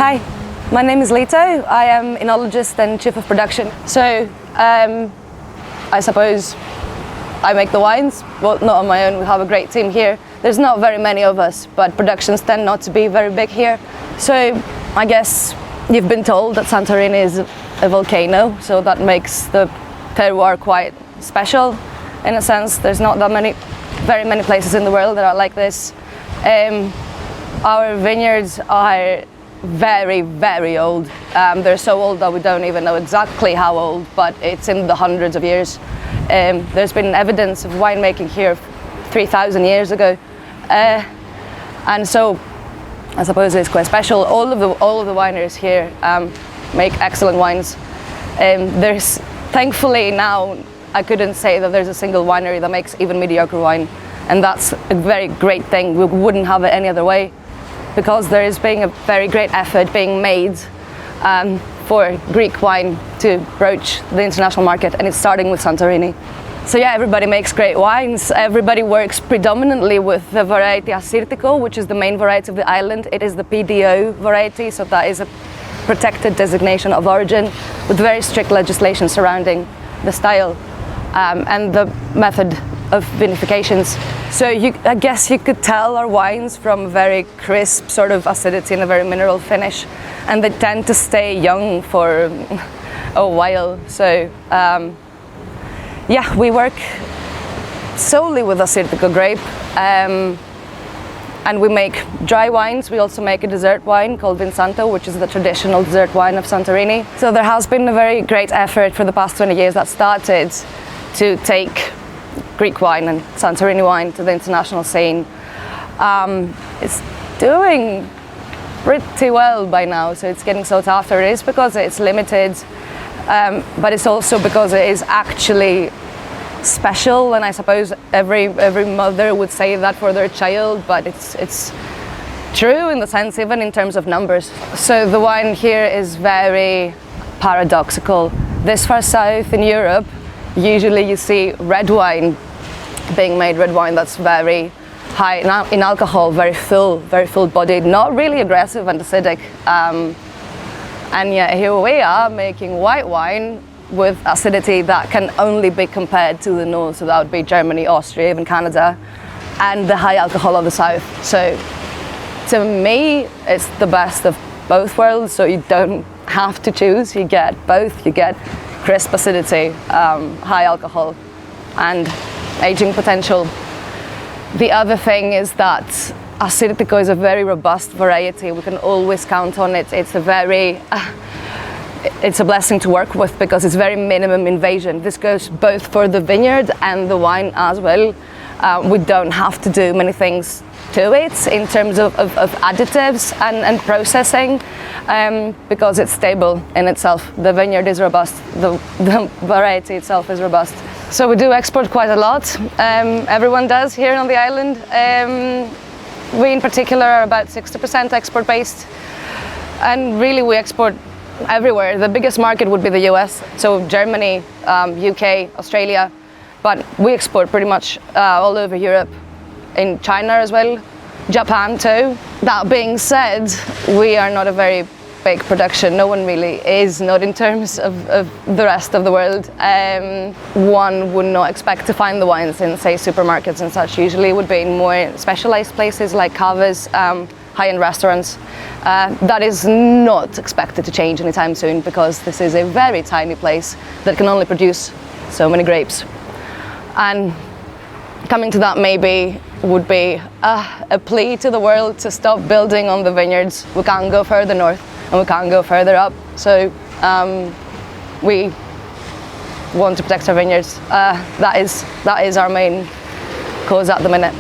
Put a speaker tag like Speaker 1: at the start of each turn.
Speaker 1: Hi, my name is Lito. I am enologist and chief of production. So, I suppose I make the wines. Well, not on my own, we have a great team here. There's not very many of us, but productions tend not to be very big here. So, I guess you've been told that Santorini is a volcano, so that makes the terroir quite special. In a sense, there's not that very many places in the world that are like this. Our vineyards are very, very old. They're so old that we don't even know exactly how old, but it's in the hundreds of years. There's been evidence of winemaking here 3,000 years ago. And so I suppose it's quite special. All of the wineries here make excellent wines. There's thankfully now, I couldn't say that there's a single winery that makes even mediocre wine, and that's a very great thing. We wouldn't have it any other way, because there is being a very great effort being made for Greek wine to broach the international market, and it's starting with Santorini. So yeah, everybody makes great wines. Everybody works predominantly with the variety Assyrtiko, which is the main variety of the island. It is the PDO variety, so that is a protected designation of origin with very strict legislation surrounding the style and the method of vinifications. So I guess you could tell our wines from very crisp sort of acidity and a very mineral finish, and they tend to stay young for a while. So yeah, we work solely with Assyrtiko grape, and we make dry wines. We also make a dessert wine called Vinsanto, which is the traditional dessert wine of Santorini. So there has been a very great effort for the past 20 years that started to take Greek wine and Santorini wine to the international scene. It's doing pretty well by now, so it's getting sought after. It is because it's limited, but it's also because it is actually special, and I suppose every mother would say that for their child, but it's true in the sense, even in terms of numbers. So the wine here is very paradoxical. This far south in Europe, usually you see red wine being made, red wine that's very high in alcohol, very full-bodied, not really aggressive and acidic. And yet here we are making white wine with acidity that can only be compared to the north, so that would be Germany, Austria, even Canada, and the high alcohol of the south. So to me, it's the best of both worlds, so you don't have to choose, you get both. You get crisp acidity, high alcohol, and aging potential. The other thing is that Assyrtiko is a very robust variety. We can always count on it. It's a blessing to work with because it's very minimum invasion. This goes both for the vineyard and the wine as well. We don't have to do many things to it in terms of additives and processing, because it's stable in itself. The vineyard is robust, the variety itself is robust. So we do export quite a lot. Everyone does here on the island. We in particular are about 60% export based, and really we export everywhere. The biggest market would be the US, so Germany, UK, Australia, but we export pretty much all over Europe, in China as well, Japan too. That being said, we are not a very big production. No one really is, not in terms of the rest of the world. One would not expect to find the wines in, say, supermarkets and such. Usually it would be in more specialized places like cavas, high-end restaurants. That is not expected to change anytime soon, because this is a very tiny place that can only produce so many grapes. And coming to that maybe would be a plea to the world to stop building on the vineyards. We can't go further north and we can't go further up. So we want to protect our vineyards. That is our main cause at the minute.